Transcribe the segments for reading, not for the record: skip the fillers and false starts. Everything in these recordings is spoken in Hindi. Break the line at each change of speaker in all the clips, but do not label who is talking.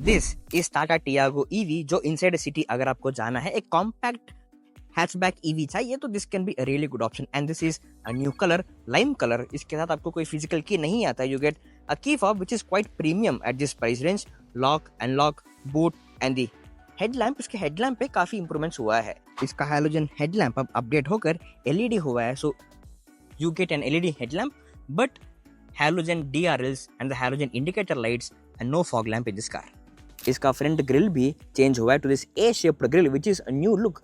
This is Tata Tiago EV जो इनसाइड सिटी अगर आपको जाना है एक कॉम्पैक्ट हैचबैक ईवी चाहिए तो this can be a really good option and this is a new colour lime colour. इसके साथ आपको कोई फिजिकल की नहीं आता, you get a key fob which is quite premium at this price range. Lock unlock boot and the headlamp, इसके हेडलैम्प पे काफी इंप्रूवमेंट्स हुआ है। इसका हैलोजन हेडलैम्प अब अपडेट होकर एलईडी हुआ है, सो you get an LED headlamp but halogen DRLs and the halogen indicator lights and no fog lamp in this car. इसका फ्रंट ग्रिल भी चेंज हुआ है to this A-shaped grill which is a new look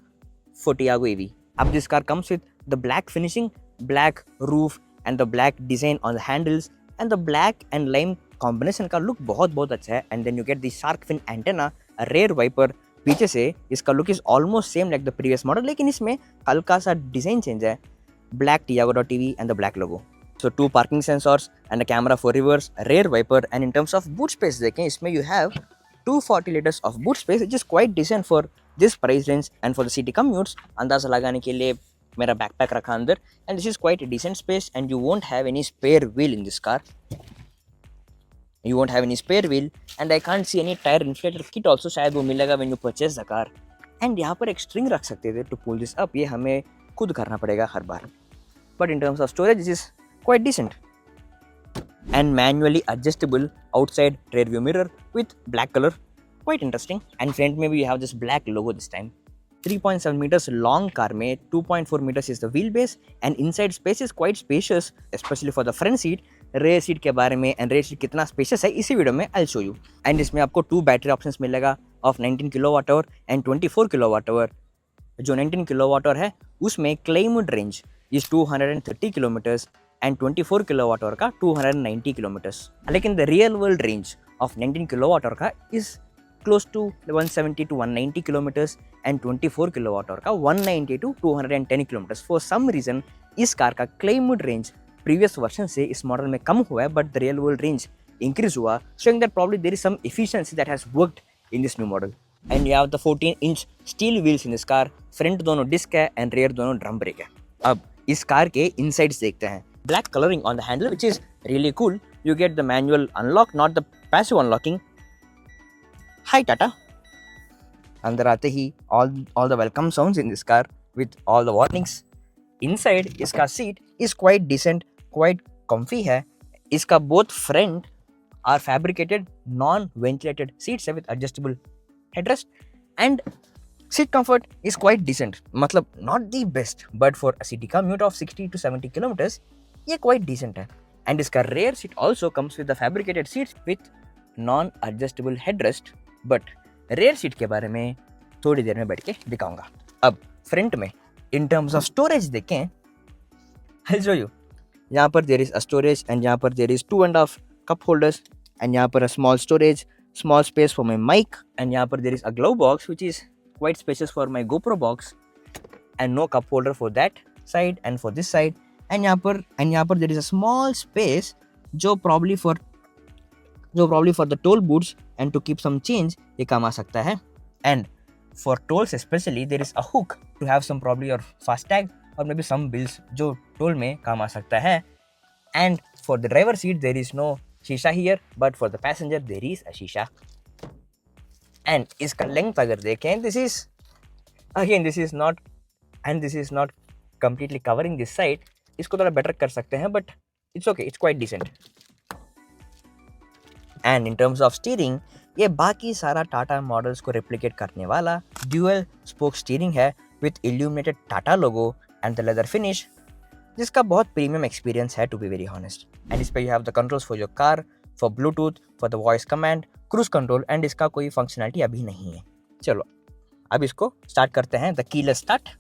for Tiago EV. अब this car comes with the black finishing, black roof and the black design on the handles and the black and lime combination का look बहुत अच्छा है and then you get the shark fin antenna, a rear wiper पीछे से। इसका look is almost same like the previous model लेकिन इसमें हल्का सा डिजाइन चेंज है, black Tiago.tv and the black logo. So 2 parking sensors and a camera for reverse, rear wiper and in terms of boot space देखें इसमें you have 240 liters of boot space which is quite decent for this price range and for the city commutes. अंदाज़ा लगाने के लिए मेरा backpack रखा अंदर and this is quite a decent space and you won't have any spare wheel in this car. You won't have any spare wheel and I can't see any tire inflator kit also, शायद वो मिलेगा when you purchase the car. And यहाँ पर एक string रख सकते थे to pull this up, ये हमें खुद करना पड़ेगा हर बार. But in terms of storage this is quite decent and manually adjustable outside rear view mirror with black color, quite interesting. And front में भी we have this black logo this time. 3.7 meters long car में 2.4 meters is the wheelbase and inside space is quite spacious especially for the front seat. rear seat के बारे में and rear seat कितना spacious है इसी वीडियो में I'll show you. and इसमें आपको 2 battery options मिलेगा of 19 kWh and 24 kWh. जो 19 kWh है उसमें claimed range is 230 kilometers and 24 kWh का 290 kilometers. लेकिन the real world range of 19 kWh का is close to 170 to 190 kilometers and 24 kWh का 190 to 210 kilometers. For some reason इस कार का claimed range previous version से इस मॉडल में कम हुआ है but the real world range increase हुआ, showing that probably there is some efficiency that has worked in this new model. And you have the 14-inch steel wheels in this car. front दोनों disc है and rear दोनों drum brake है. अब इस कार के इनसाइड्स देखते हैं. Black coloring on the handle which is really cool. You get the manual unlock, not the passive unlocking. Hi Tata. अंदर आते ही all the welcome sounds in this car with all the warnings. Inside इसका seat is quite decent, quite comfy है. इसका both front are fabricated non-ventilated seats है with adjustable headrest and seat comfort is quite decent. मतलब not the best but for a city commute of 60 to 70 kilometers ये quite decent है. and इसका rear seat also comes with the fabricated seats with non-adjustable headrest but rear seat के बारे में थोड़ी देर में बैठ के दिखाऊंगा. अब front में in terms of storage देखें, I'll show you. यहाँ पर there is a storage and यहाँ पर there is 2.5 cup holders and यहाँ पर a small storage, small space for my mic and यहाँ पर there is a glove box which is quite spacious for my GoPro box and no cup holder for that side and for this side. and यहाँ पर there is a small space जो probably for the toll booths and to keep some change ये काम आ सकता है. and for tolls especially there is a hook to have some probably your fast tag or maybe some bills जो toll में काम आ सकता है. and for the driver seat there is no शीशा here but for the passenger there is a शीशा. and इसका length अगर देखें this is not completely covering this side. इसको थोड़ा better कर सकते हैं but it's okay, it's quite decent. and in terms of steering ये बाकी सारा टाटा मॉडल्स को replicate करने वाला dual spoke steering है with illuminated Tata logo and the leather finish जिसका बहुत प्रीमियम एक्सपीरियंस है to be very honest. and इस पे you have the controls for your car, for Bluetooth, for the voice command, cruise control and इसका कोई फंक्शनैलिटी अभी नहीं है. चलो अब इसको स्टार्ट करते हैं. the keyless start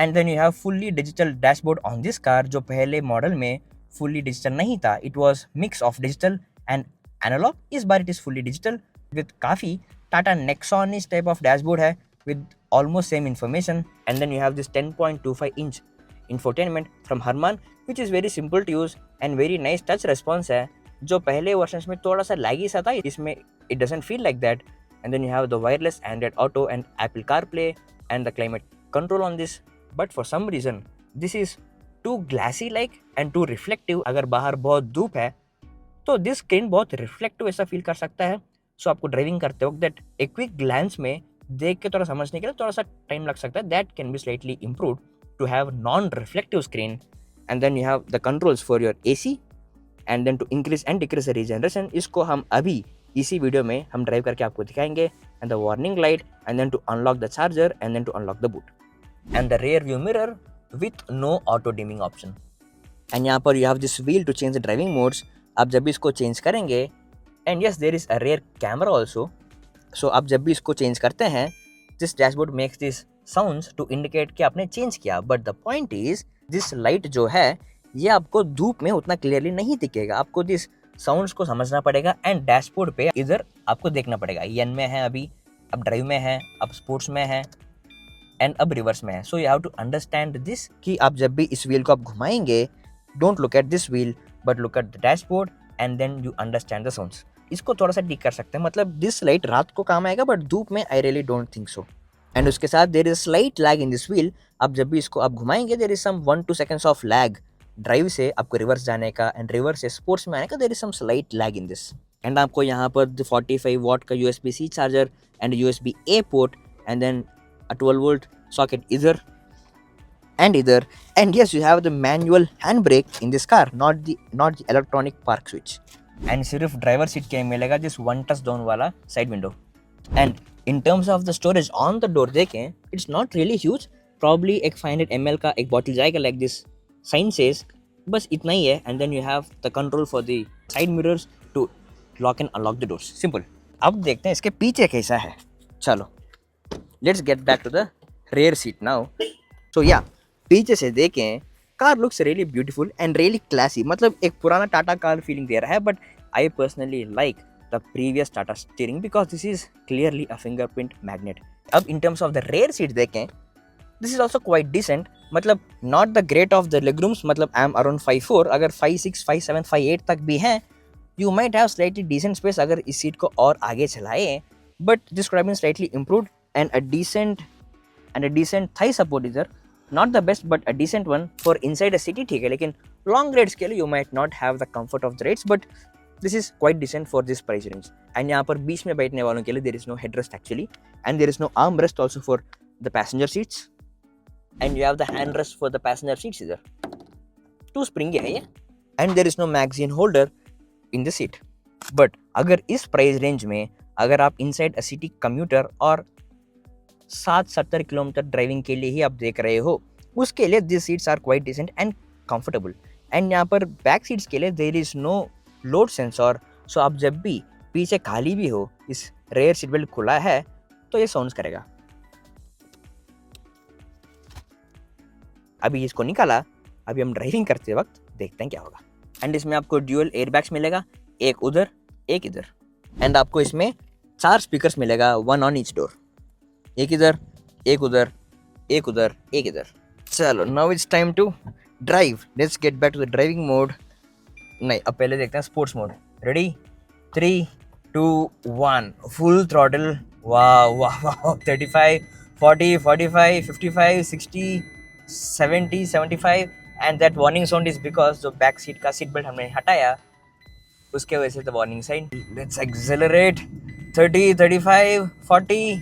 and then you have fully digital dashboard on this car जो पहले मॉडल में fully digital नहीं था. it was mix of digital and analog. इस बार it is fully digital with काफ़ी Tata Nexon type of dashboard है with almost same information. and then you have this 10.25 inch infotainment from Harman which is very simple to use and very nice touch response है जो पहले वर्जन्स में थोड़ा सा लैगी सा था, इसमें it doesn't feel like that. and then you have the wireless Android Auto and Apple CarPlay and the climate control on this. but for some reason this is too glassy like and too reflective. अगर बाहर बहुत धूप है तो दिस स्क्रीन बहुत रिफ्लेक्टिव ऐसा फील कर सकता है। सो आपको ड्राइविंग करते वक्त दैट एक क्विक ग्लैंस में देख के थोड़ा समझने के लिए थोड़ा सा टाइम लग सकता है, that can be slightly improve to have non reflective screen. And then you have the controls for your AC and then to increase and decrease the regeneration. इसको हम अभी इसी वीडियो में हम ड्राइव करके आपको दिखाएंगे। And the warning light and then to unlock the charger and then to unlock the boot and the rear view mirror with no auto dimming option. And यहाँ पर you have this wheel to change the driving modes. आप जब भी इसको चेंज करेंगे, and yes there is a rear camera also, so आप जब भी इसको चेंज करते हैं this dashboard makes this sounds to indicate कि आपने चेंज किया। But the point is this light जो है ये आपको धूप में उतना क्लियरली नहीं दिखेगा, आपको दिस साउंड्स को समझना पड़ेगा एंड डैशबोर्ड पे इधर आपको देखना पड़ेगा। एन में है अभी, अब ड्राइव में है, अब स्पोर्ट्स में है एंड अब रिवर्स में है। So you have to understand this कि आप जब भी इस व्हील को आप घुमाएंगे, don't look at this wheel but look at the dashboard and then you understand the sounds. इसको थोड़ा सा ठीक कर सकते हैं, मतलब दिस लाइट रात को काम आएगा बट धूप में I really don't think so. And उसके साथ there is slight lag in this wheel. आप जब भी इसको आप घुमाएंगे there is some 1-2 seconds of lag drive से आपको रिवर्स जाने का एंड रिवर्स से स्पोर्ट्स में आने का, there is some slight lag in this. And आपको यहाँ पर 45 वॉट का USB-C charger and USB-A port and then a 12 volt socket इधर and either, and yes you have the manual handbrake in this car, not the electronic park switch। and सिर्फ ड्राइवर सीट के मिलेगा जिस वन टच डाउन वाला side window. And in terms of the storage on the door देखें, it's not really huge, probably एक 500 ml का एक बॉटल जाएगा लाइक दिस साइन सेज, बस इतना ही है। And then you have the control for the side mirrors to lock and unlock the doors, simple. अब देखते हैं इसके पीछे कैसा है। चलो let's get back to the rear seat now. So या पीछे से देखें, car looks really beautiful and really classy, मतलब एक पुराना टाटा कार फीलिंग दे रहा है। But I personally like the previous Tata steering because this is clearly a fingerprint magnet. अब in terms of the rear seat देखें, this is also quite decent, मतलब not the great of the leg rooms, मतलब आई एम अराउंड 5'4", अगर 5'6", 5'7", 5'8" तक भी हैं, you might have slightly decent space अगर इस सीट को और आगे चलाए। But this could have been slightly improved and a decent thigh support इधर, not the best but a decent one for inside a city, ठीक है। लेकिन long rides के लिए you might not have the comfort of the rides, but this is quite decent for this price range। and यहाँ पर बीच में बैठने वालों के लिए there is no headrest actually, and there is no armrest also for the passenger seats, and you have the handrest for the passenger seats इधर, 2 springy है ये, and there is no magazine holder in the seat। but अगर इस price range में अगर आप inside a city commuter और 60-70 किलोमीटर ड्राइविंग के लिए ही आप देख रहे हो, उसके लिए this seats are quite decent and comfortable. And यहाँ पर बैक सीट्स के लिए there is no load sensor, so आप जब भी पीछे खाली भी हो, इस रेयर सीट बेल्ट खुला है तो ये साउंड्स करेगा। अभी इसको निकाला, अभी हम ड्राइविंग करते वक्त देखते हैं क्या होगा। एंड इसमें आपको ड्यूअल एयरबैग्स मिलेगा, एक उधर एक इधर, एंड आपको इसमें 4 स्पीकर्स मिलेगा, 1 ऑन ईच डोर, एक इधर एक उधर एक उधर एक इधर। चलो now it's time to drive, let's get back to the driving mode. नहीं, अब पहले देखते हैं sports mode. Ready, 3, 2, 1, full throttle. वाह वाह वाह, 35, 40, 45, 55, 60, 70, 75 and that warning sound is because जो बैक सीट का सीट बेल्ट हमने हटाया उसके वजह से the warning sign. Let's accelerate, 30, 35, 40,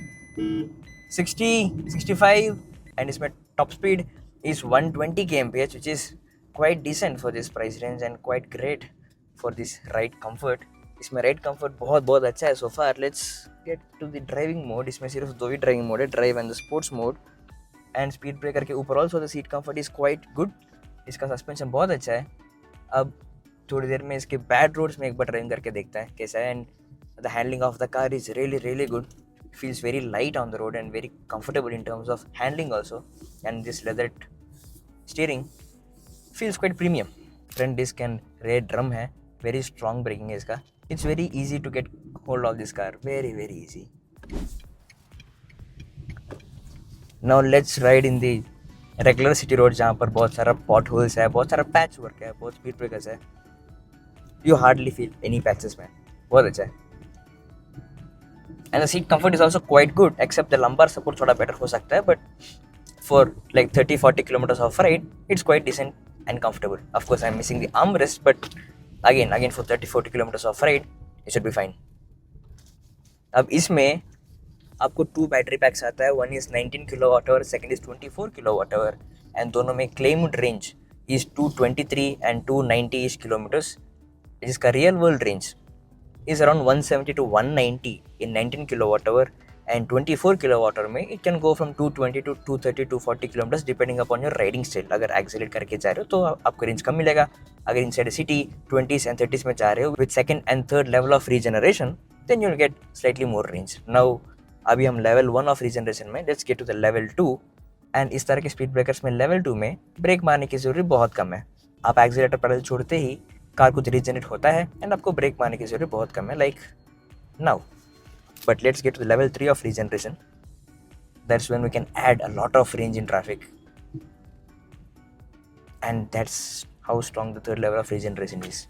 60, 65 and इसमें top speed is 120 kmph which is quite decent for this price range and quite great for this ride comfort। इसमें राइड कंफर्ट बहुत अच्छा है so far। Let's get to the driving mode। इसमें सिर्फ 2 ही ड्राइविंग मोड है, drive and the sports mode. And speed breaker के ऊपर also the seat comfort is quite good, इसका सस्पेंशन बहुत अच्छा है। अब थोड़ी देर में इसके बैड रोड्स में एक बार ड्राइविंग करके देखता है कैसा है। And the handling of the car is really good, feels very light on the road and very comfortable in terms of handling also। and this leather steering feels quite premium। front disc and rear drum है, very strong braking है इसका। it's very easy to get hold of this car, very easy। now let's ride in the regular city road जहाँ पर बहुत सारा pot holes है, बहुत सारा patch work है, बहुत speed breakers है। you hardly feel any patches में, बहुत अच्छा है। and the seat comfort is also quite good except the lumbar support थोड़ा better हो सकता है, but for like 30-40 kilometers of ride it's quite decent and comfortable। of course I'm missing the armrest but again for 30-40 kilometres of ride it should be fine. अब इसमें आपको 2 बैटरी पैक्स आता है, one is 19 kilo watt hour, second is 24 kilo watt hour, and दोनों में claimed range is 223 and 290 kilometres, जिसका real world range is around 170 to 190 in 19 kilowatt hour, and 24 kilowatt hour में it can go from 220 to 230 to 40 kilometers depending upon your riding style। अगर एक्सेलरेट करके जा रहे हो तो आपको रेंज कम मिलेगा, अगर inside city 20s and 30s में जा रहे हो with second and third level of regeneration then you'll get slightly more range। now अभी हम level 1 of regeneration में, let's get to the level 2, and इस तरह के स्पीड ब्रेकर्स में लेवल 2 में ब्रेक मारने की जरूरत बहुत कम है। आप एक्सीलेटर पैडल छोड़ते ही कार कुछ रीजनरेट होता है एंड आपको ब्रेक मारने की जरूरत बहुत कम है, like now. But let's get to the level 3 of regeneration, that's when we can add a lot of range in traffic, and that's how strong the third level of regeneration is.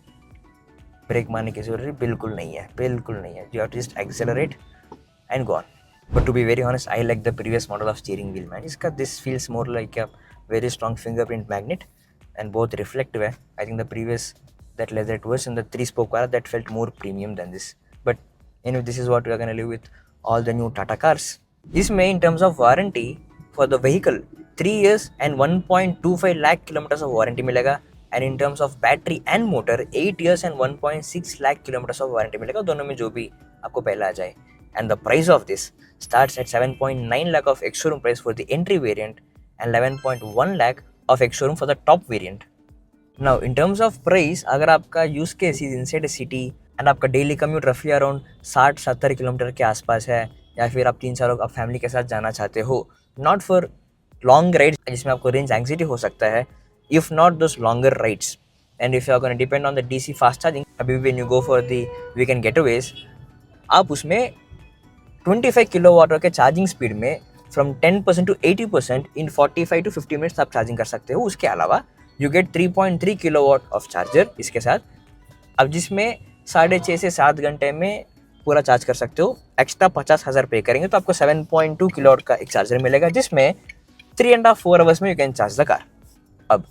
Brake मारने की जरूरत बिल्कुल नहीं है, बिल्कुल नहीं है, you have to just accelerate and go on. But to be very honest, I like the previous model of steering wheel man. इसका this feels more like a very strong fingerprint magnet and बहुत रिफ्लेक्टिव है। I think the previous that leather version, the 3-spoke car, that felt more premium than this, but anyway this is what we are going to live with all the new Tata cars। इसमें in terms of warranty for the vehicle 3 years and 1.25 lakh kilometers of warranty मिलेगा, and in terms of battery and motor 8 years and 1.6 lakh kilometers of warranty मिलेगा, दोनों में जो भी आपको पहला आ जाए। and the price of this starts at 7.9 lakh of ex-showroom price for the entry variant and 11.1 lakh of ex-showroom for the top variant। Now in terms of price, अगर आपका use case is inside city and आपका डेली कम्यूट रफली अराउंड 60-70 किलोमीटर के आसपास है, या फिर आप 3-4 लोग आप फैमिली के साथ जाना चाहते हो, नॉट फॉर लॉन्ग राइड्स जिसमें आपको रेंज एंग्जाइटी हो सकता है, if not those longer rides, and if you are gonna depend on the DC fast charging, अभी when you go for the weekend getaways, आप उसमें 25 किलोवाट के चार्जिंग स्पीड में from 10% to 80% in 45 to 50 minutes आप चार्जिंग कर सकते हो। उसके अलावा you get 3.3 kilowatt of charger इसके साथ, अब जिसमें 6.5 से 7 घंटे में पूरा चार्ज कर सकते हो। एक्स्ट्रा 50,000 पे करेंगे तो आपको 7.2 किलोवाट का एक चार्जर मिलेगा, जिसमें 3.5-4 आवर्स में you can charge the car. अब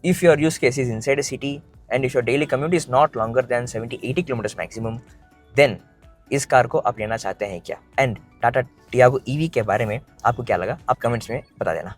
if your use case is inside a city and if your daily commute is not longer than 70-80 kilometres maximum, then इस कार को आप लेना चाहते हैं क्या? एंड टाटा टियागो ईवी के बारे में आपको क्या लगा, आप कमेंट्स में बता देना।